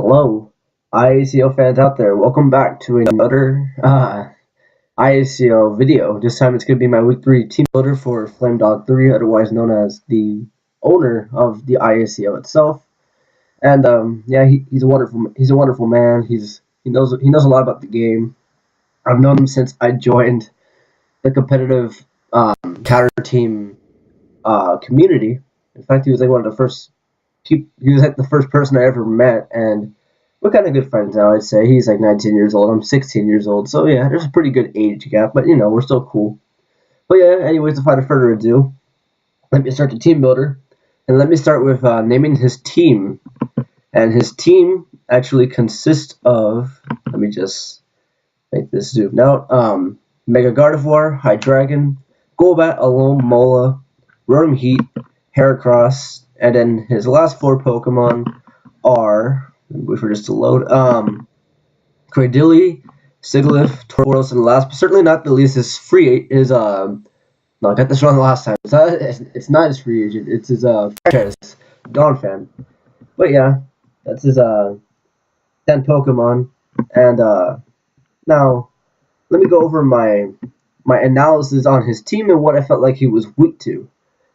Hello, IACL fans out there. Welcome back to another IACL video. This time it's going to be my week 3 team builder for Flamedog3, otherwise known as the owner of the IACL itself. And yeah, he's a wonderful man. He knows a lot about the game. I've known him since I joined the competitive counter team community. In fact, he was like one of the first he was like the first person I ever met, and we're kind of good friends now. I'd say he's like 19 years old. I'm 16 years old, so yeah, there's a pretty good age gap, but we're still cool. But yeah, anyways, without further ado, let me start the team builder, and let me start with naming his team. And his team actually consists of. Let me just make this zoom out. Mega Gardevoir, Hydreigon, Golbat, Alomomola, Rotom Heat, Heracross, and then his last 4 Pokemon are, wait for this to load, Cradily, Sigilyph, Tauros, and last but certainly not the least is no, I got this wrong last time. It's not his free agent, it's his franchise, Donphan. But yeah, that's his 10 Pokemon. And now let me go over my analysis on his team and what I felt like he was weak to.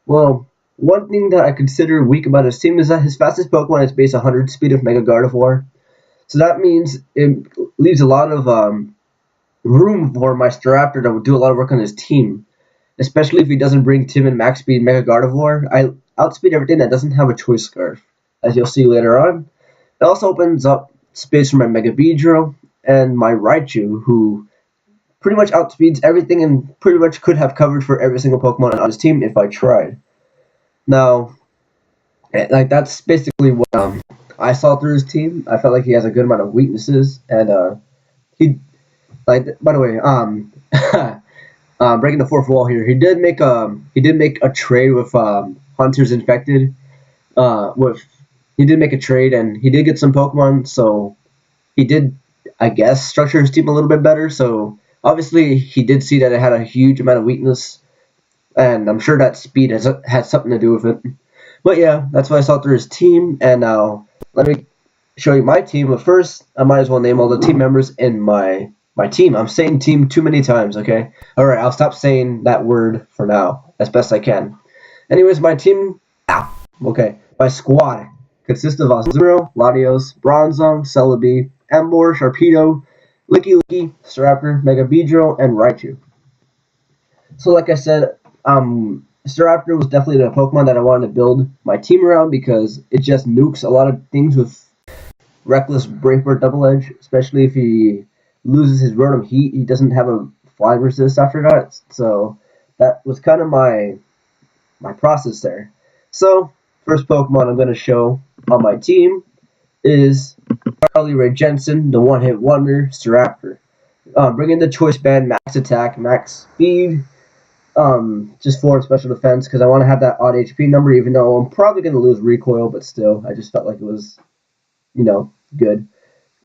Well, one thing that I consider weak about his team is that his fastest Pokemon is base 100 speed of Mega Gardevoir. So that means it leaves a lot of room for my Staraptor to do a lot of work on his team. Especially if he doesn't bring Tim and Max Speed Mega Gardevoir. I outspeed everything that doesn't have a Choice Scarf, as you'll see later on. It also opens up space for my Mega Beedrill and my Raichu, who pretty much outspeeds everything and pretty much could have covered for every single Pokemon on his team if I tried. Now, like that's basically what I saw through his team. I felt like he has a good amount of weaknesses, and he like. By the way, breaking the fourth wall here, he did make a trade with Hunters Infected. He did make a trade, and he did get some Pokemon, so he did, I guess, structure his team a little bit better. So obviously, he did see that it had a huge amount of weakness. And I'm sure that speed has something to do with it. But yeah, that's what I saw through his team. And now, let me show you my team. But first, I might as well name all the team members in my team. I'm saying team too many times, okay? Alright, I'll stop saying that word for now, as best I can. Anyways, my team, okay, my squad consists of Azumarill, Latios, Bronzong, Celebi, Emboar, Sharpedo, Licky, Staraptor, Mega Beedrill, and Raichu. So like I said, Staraptor was definitely the Pokemon that I wanted to build my team around because it just nukes a lot of things with Reckless Brave Bird Double Edge, especially if he loses his Rotom Heat. He doesn't have a Fly Resist after that, so that was kind of my process there. So, first Pokemon I'm going to show on my team is Charlie Ray Jensen, the one-hit wonder, Staraptor. Bringing the Choice Band, Max Attack, Max Speed, just 4 special defense because I want to have that odd HP number, even though I'm probably going to lose recoil, but still, I just felt like it was, good.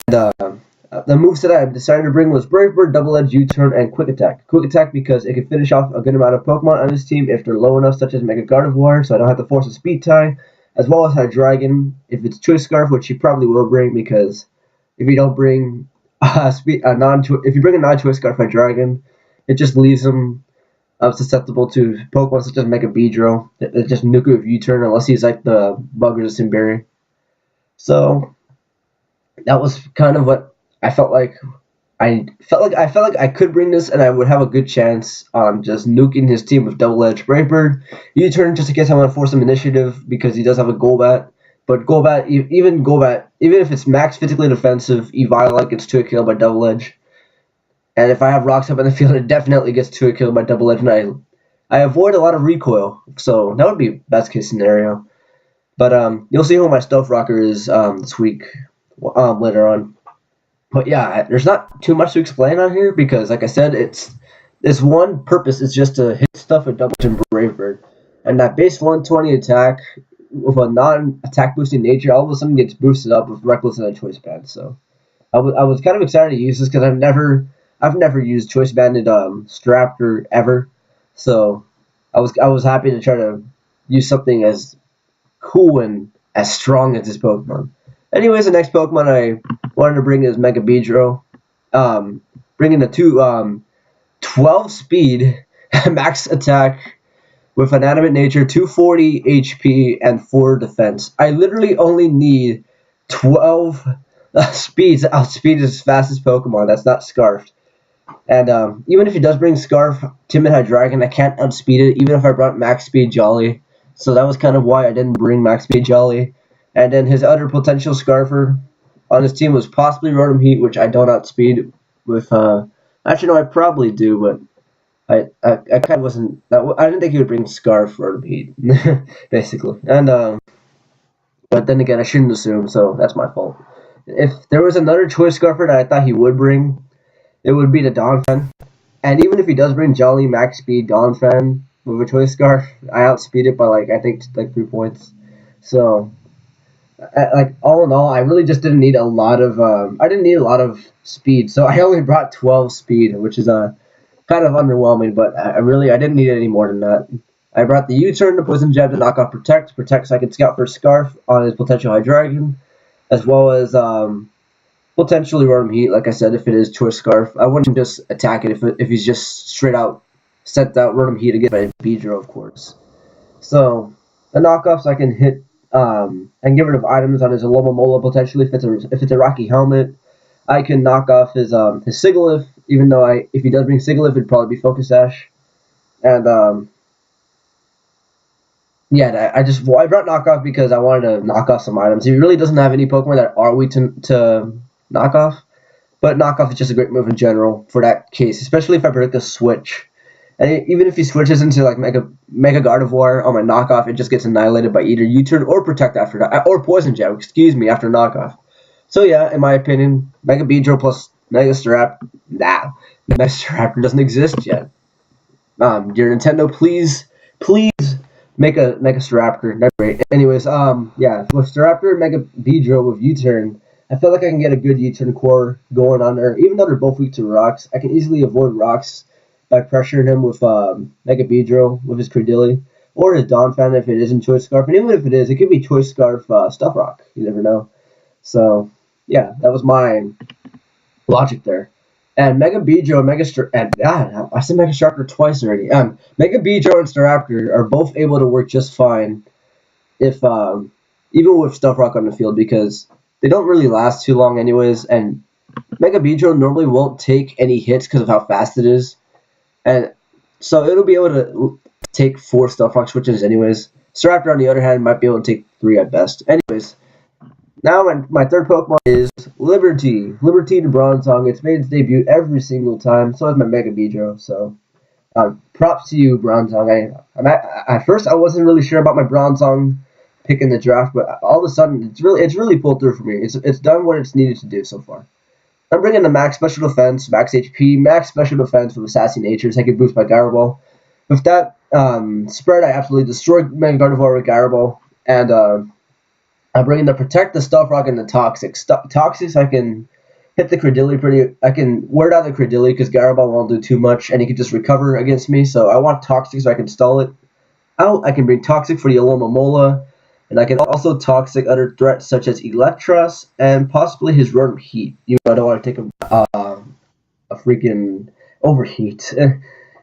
And, the moveset I decided to bring was Brave Bird, Double Edge, U-Turn, and Quick Attack. Quick Attack because it can finish off a good amount of Pokemon on his team if they're low enough, such as Mega Gardevoir, so I don't have to force a Speed Tie, as well as Hydreigon if it's Choice Scarf, which he probably will bring because if you don't bring if you bring a non-Choice Scarf Hydreigon, it just leaves him susceptible to Pokemon such as Mega Beedrill that just nuke with U-Turn unless he's like the Bug Resistant Berry. So that was kind of what I felt like. I felt like I could bring this and I would have a good chance on just nuking his team with Double Edge Brave Bird, U-Turn just in case I want to force some initiative because he does have a Golbat. But Golbat, even if it's max physically defensive, Eviolite gets 2-kill by Double Edge. And if I have rocks up in the field, it definitely gets 2-kill by Double Edge, and I avoid a lot of recoil. So that would be best case scenario. But you'll see who my Stealth Rocker is this week later on. But yeah, there's not too much to explain on here because, like I said, its one purpose is just to hit stuff with Double Edge and Brave Bird. And that base 120 attack with a non-attack boosting nature all of a sudden gets boosted up with Reckless and a Choice Band. So I was kind of excited to use this because I've never used Choice Banded Staraptor ever, so I was happy to try to use something as cool and as strong as this Pokemon. Anyways, the next Pokemon I wanted to bring is Mega Beedrill. Bringing a 12 speed, max attack with an animate nature, 240 HP, and 4 defense. I literally only need 12 speeds to outspeed his fastest Pokemon. That's not Scarfed. And even if he does bring Scarf, Timid Hydreigon, I can't outspeed it, even if I brought Max Speed Jolly. So that was kind of why I didn't bring Max Speed Jolly. And then his other potential Scarfer on his team was possibly Rotom Heat, which I don't outspeed with. Actually, no, I probably do, but I kind of wasn't. I didn't think he would bring Scarf Rotom Heat, basically. And but then again, I shouldn't assume, so that's my fault. If there was another choice Scarfer that I thought he would bring, it would be the Donphan. And even if he does bring Jolly Max Speed Donphan with a choice Scarf, I outspeed it by I think 3 points. So all in all, I really just didn't need a lot of I didn't need a lot of speed. So I only brought 12 speed, which is kind of underwhelming, but I didn't need any more than that. I brought the U-turn, the Poison Jab to knock off Protect so I could scout for Scarf on his potential Hydreigon, as well as potentially Rotom Heat, like I said, if it is Choice Scarf. I wouldn't just attack it if he's just straight out sent out Rotom Heat against my Beedrill, of course. So the knockoffs I can hit and get rid of items on his Alomomola potentially if it's a Rocky Helmet. I can knock off his Sigilyph, even though if he does bring Sigilyph, it'd probably be Focus Sash. And yeah, I brought knockoff because I wanted to knock off some items. He really doesn't have any Pokemon that are weak to knock off, but knockoff is just a great move in general for that case, especially if I predict a switch. And even if he switches into Mega Gardevoir on my knockoff, it just gets annihilated by either U-turn or Protect after that, or Poison Jab, after knockoff. So yeah, in my opinion, Mega Beedrill plus Mega Staraptor, Mega Staraptor doesn't exist yet. Dear Nintendo, please make a Mega Staraptor. That's great. Anyways, yeah, with Staraptor and Mega Beedrill with U-turn, I feel like I can get a good U-turn core going on there. Even though they're both weak to rocks, I can easily avoid rocks by pressuring him with Mega Beedrill with his Credilli, or his Donphan if it isn't Choice Scarf. And even if it is, it could be Choice Scarf Stuff Rock. You never know. So yeah, that was my logic there. And Mega Beedrill and I said Mega Staraptor twice already. Mega Beedrill and Staraptor are both able to work just fine if even with Stuff Rock on the field, because they don't really last too long anyways, and Mega Beedrill normally won't take any hits because of how fast it is. And so it'll be able to take 4 Stuff Rock switches anyways. Staraptor, on the other hand, might be able to take 3 at best. Anyways, now my third Pokemon is Liberty. Liberty to Bronzong. It's made its debut every single time. So has my Mega Beedrill. So props to you, Bronzong. At first I wasn't really sure about my Bronzong pick in the draft, but all of a sudden it's really pulled through for me. It's done what it's needed to do so far. I'm bringing the max special defense, max HP, max special defense with Sassy Natures. I can boost by Gyro Ball. With that spread, I absolutely destroyed Mega Gardevoir with Gyro Ball. And I'm bringing the Protect, the Stuff Rock, and the Toxic. Toxics, I can hit the Credilli I can wear down the Credilli because Gyro Ball won't do too much, and he can just recover against me. So I want Toxic so I can stall it out. I can bring Toxic for the Alomomola. And I can also Toxic other threats such as Electros and possibly his Rotom Heat. I don't want to take a freaking Overheat.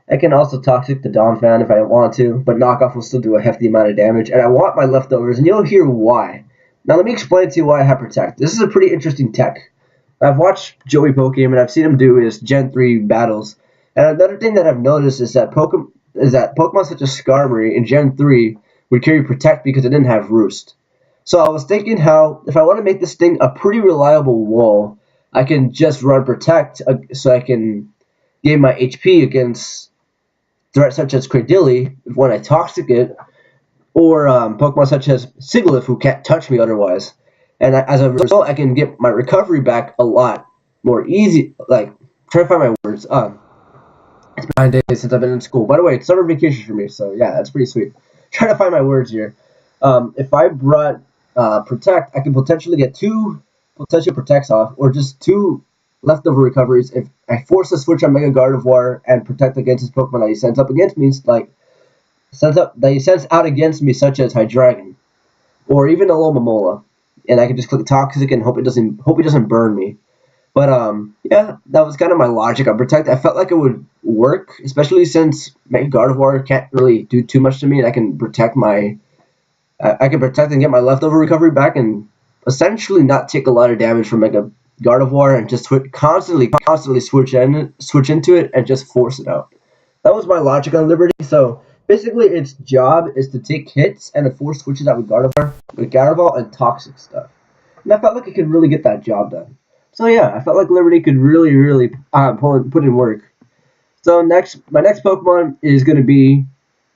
I can also Toxic the Donphan if I want to, but Knockoff will still do a hefty amount of damage. And I want my leftovers, and you'll hear why. Now let me explain to you why I have Protect. This is a pretty interesting tech. I've watched Joey Pokemon and I've seen him do his Gen 3 battles. And another thing that I've noticed is that Pokemon such as Skarmory in Gen 3 would carry Protect because it didn't have Roost. So I was thinking how, if I want to make this thing a pretty reliable wall, I can just run Protect so I can gain my HP against threats such as Credilli when I Toxic it, or Pokemon such as Sigilyph who can't touch me otherwise. And as a result, I can get my recovery back a lot more easy. Try to find my words. It's been 9 days since I've been in school. By the way, it's summer vacation for me, so yeah, that's pretty sweet. Trying to find my words here. If I brought Protect, I can potentially get 2 potential Protects off, or just 2 leftover recoveries if I force a switch on Mega Gardevoir and Protect against his Pokemon that he sends up against me, that he sends out against me, such as Hydreigon, or even Alomomola. and I can just click Toxic and hope it doesn't burn me. But yeah, that was kind of my logic on Protect. I felt like it would work, especially since Mega Gardevoir can't really do too much to me, and I can protect and get my leftover recovery back, and essentially not take a lot of damage from Mega Gardevoir, and just constantly switch into it and just force it out. That was my logic on Liberty. So basically, its job is to take hits and to force switches out with Gardevoir and toxic stuff. And I felt like it could really get that job done. So yeah, I felt like Liberty could really put in work. So my next Pokemon is going to be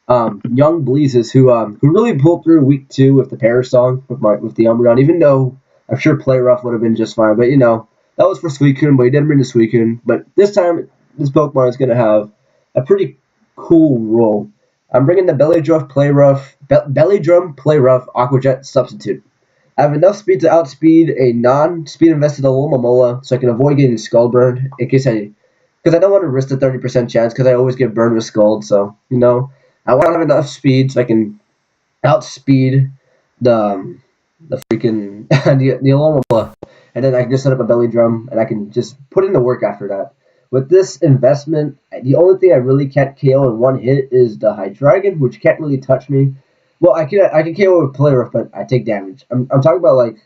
Young Bleezes, who really pulled through week 2 with the Paris song with the Umbreon. Even though I'm sure Play Rough would have been just fine, but that was for Suicune, but he didn't bring the Suicune. But this time, this Pokemon is going to have a pretty cool role. I'm bringing the Belly Drum Play Rough Aqua Jet substitute. I have enough speed to outspeed a non-speed invested Alomomola, so I can avoid getting Skull burned because I don't want to risk the 30% chance because I always get burned with Scald. So I want to have enough speed so I can outspeed the freaking the Alomomola, and then I can just set up a Belly Drum and I can just put in the work after that. With this investment, the only thing I really can't KO in one hit is the Hydreigon, which can't really touch me. Well, I can KO with Play Rough, but I take damage. I'm talking about like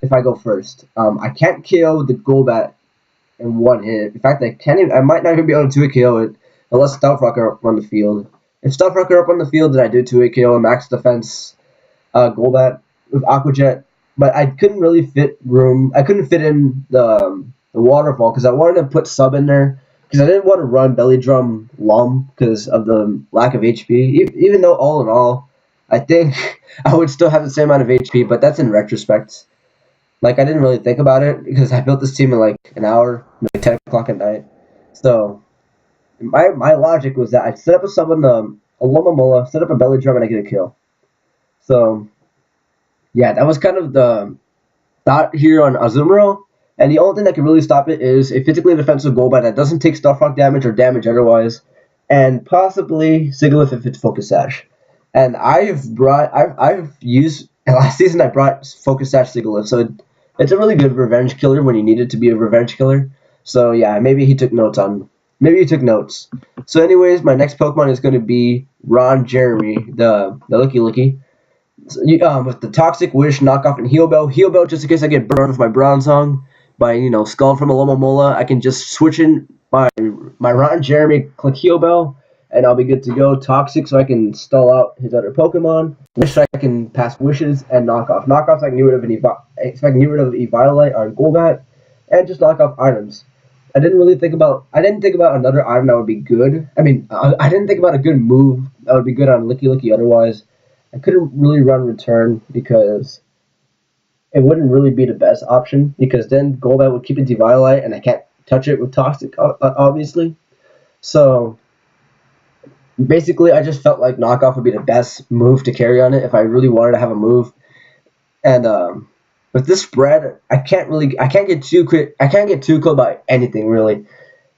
if I go first. I can't KO the Golbat in one hit. In fact, I might not even be able to 2-hit KO it unless Stealth Rock are up on the field. If Stealth Rock are up on the field, then I do 2-hit KO and max defense Golbat with Aqua Jet. But I couldn't really fit in the Waterfall because I wanted to put Sub in there because I didn't want to run Belly Drum Lum because of the lack of HP. Even though all in all, I think I would still have the same amount of HP, but that's in retrospect. Like, I didn't really think about it because I built this team in like an hour, like 10 o'clock at night. So my logic was that I'd set up a Sub on the Alomomola, set up a Belly Drum, and I get a kill. So yeah, that was kind of the thought here on Azumarill. And the only thing that can really stop it is a physically defensive Golbat that doesn't take Stuff Rock damage or damage otherwise, and possibly Sigilyph if it's Focus Sash. And I've used last season I brought Focus Sash Sigilyph, so it's a really good revenge killer when you need it to be a revenge killer. So yeah, maybe he took notes. So anyways, my next Pokemon is going to be Ron Jeremy, the Licky. So with the Toxic Wish, Knockoff, and Heal Bell. Heal Bell just in case I get burned with my Bronzong by Skull from Alomomola. I can just switch in my Ron Jeremy, click Heal Bell, and I'll be good to go. Toxic, so I can stall out his other Pokemon. Wish, I can pass Wishes, and Knockoff. Knockoff, so I can get rid of Eviolite on Golbat, and just knock off items. I didn't think about another item that would be good. I didn't think about a good move that would be good on Licky otherwise. I couldn't really run Return because it wouldn't really be the best option because then Golbat would keep it Eviolite and I can't touch it with Toxic, obviously. So basically, I just felt like Knockoff would be the best move to carry on it if I really wanted to have a move. And with this spread, I can't get too killed by anything really.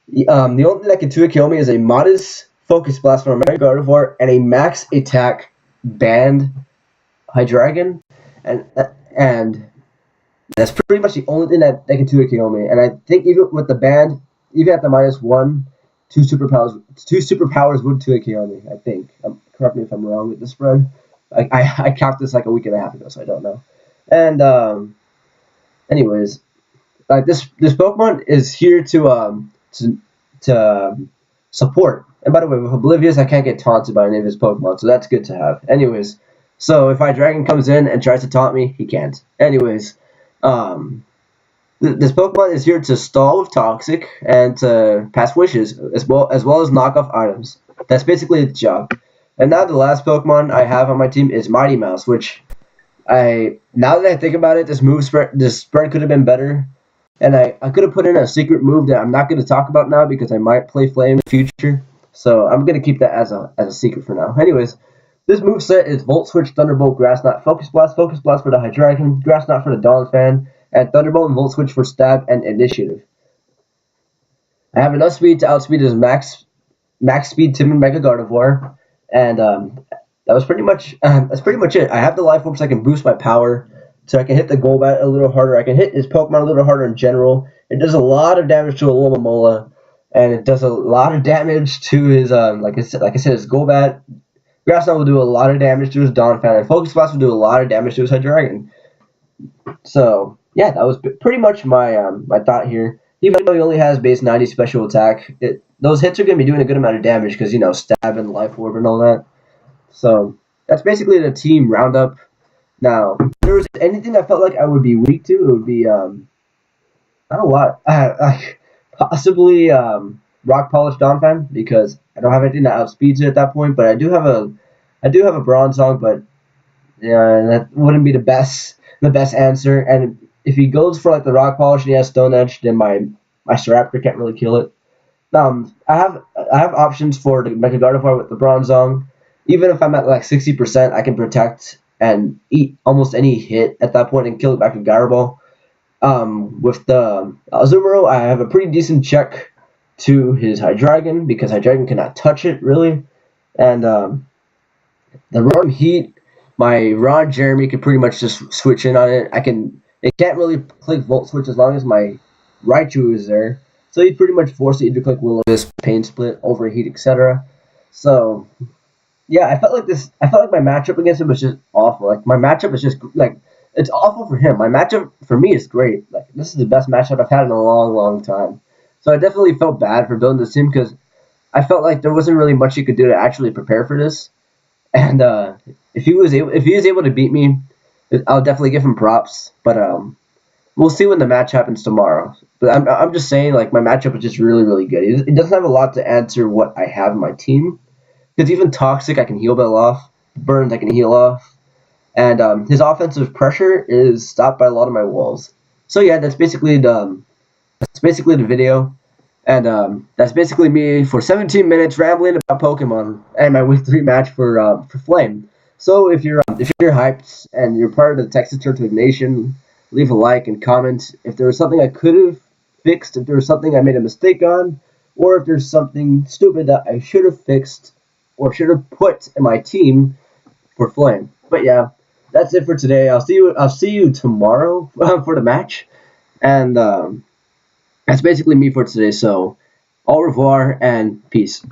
The only thing that can 2-hit kill me is a modest Focus Blast from a Mega Gardevoir and a max attack banned Hydreigon, and that's pretty much the only thing that can 2-hit KO me. And I think even with the band, even at the -1, two superpowers would 2-hit KO me. I think. Correct me if I'm wrong with the spread. I counted this like a week and a half ago, so I don't know. And anyways, like this Pokemon is here to support. And by the way, with Oblivious, I can't get taunted by any of his Pokemon, so that's good to have. Anyways, so if Hydreigon comes in and tries to taunt me, he can't. Anyways, this Pokemon is here to stall with Toxic and to pass Wishes, as well as knock off items. That's basically its job. And now the last Pokemon I have on my team is Mighty Mouse, which now that I think about it, this spread could have been better. And I could have put in a secret move that I'm not going to talk about now because I might play Flame in the future. So I'm going to keep that as a secret for now. Anyways, this moveset is Volt Switch, Thunderbolt, Grass Knot, Focus Blast for the Hydreigon, Grass Knot for the Donphan, and Thunderbolt and Volt Switch for Stab and Initiative. I have enough speed to outspeed his max speed Timid Mega Gardevoir, and that's pretty much it. I have the Life Orb so I can boost my power so I can hit the Golbat a little harder. I can hit his Pokemon a little harder in general. It does a lot of damage to a Alomomola, and it does a lot of damage to his like I said, his Golbat. Grass Knot will do a lot of damage to his Donphan, and Focus Blast will do a lot of damage to his Hydreigon. So yeah, that was pretty much my my thought here. Even though he only has base 90 special attack, those hits are going to be doing a good amount of damage because, you know, stab and life orb and all that. So that's basically the team roundup. Now, if there was anything I felt like I would be weak to, it would be not a lot. Possibly Rock Polish Donphan, because I don't have anything that outspeeds it at that point. But I do have a Bronzong, but yeah, that wouldn't be the best answer. And if he goes for like the Rock Polish and he has Stone Edge, then my Staraptor can't really kill it. I have options for the Mega Gardevoir with the Bronzong. Even if I'm at like 60%, I can protect and eat almost any hit at that point and kill it back with Gyro Ball. With the Azumarill, I have a pretty decent check to his Hydreigon because Hydreigon cannot touch it really. And the Rotom Heat, my Ron Jeremy can pretty much just switch in on it. It can't really click Volt Switch as long as my Raichu is there. So he'd pretty much force it to click Will-O-Wisp, Pain Split, Overheat, etc. So yeah, I felt like my matchup against him was just awful. Like my matchup is just like it's awful for him. My matchup for me is great. Like this is the best matchup I've had in a long, long time. So I definitely felt bad for building this team because I felt like there wasn't really much he could do to actually prepare for this. And if he was able to beat me, I'll definitely give him props. But we'll see when the match happens tomorrow. But I'm just saying, like, my matchup is just really, really good. It doesn't have a lot to answer what I have in my team. Because even Toxic, I can heal Bell off. Burns, I can heal off. And his offensive pressure is stopped by a lot of my walls. So yeah, that's basically the video. And that's basically me for 17 minutes rambling about Pokemon and my week 3 match for Flame. So if you're hyped and you're part of the Texas Turtwig Nation, leave a like and comment if there was something I could have fixed, if there was something I made a mistake on, or if there's something stupid that I should have fixed or should have put in my team for Flame. But yeah, that's it for today. I'll see you tomorrow for the match, and that's basically me for today. So au revoir and peace.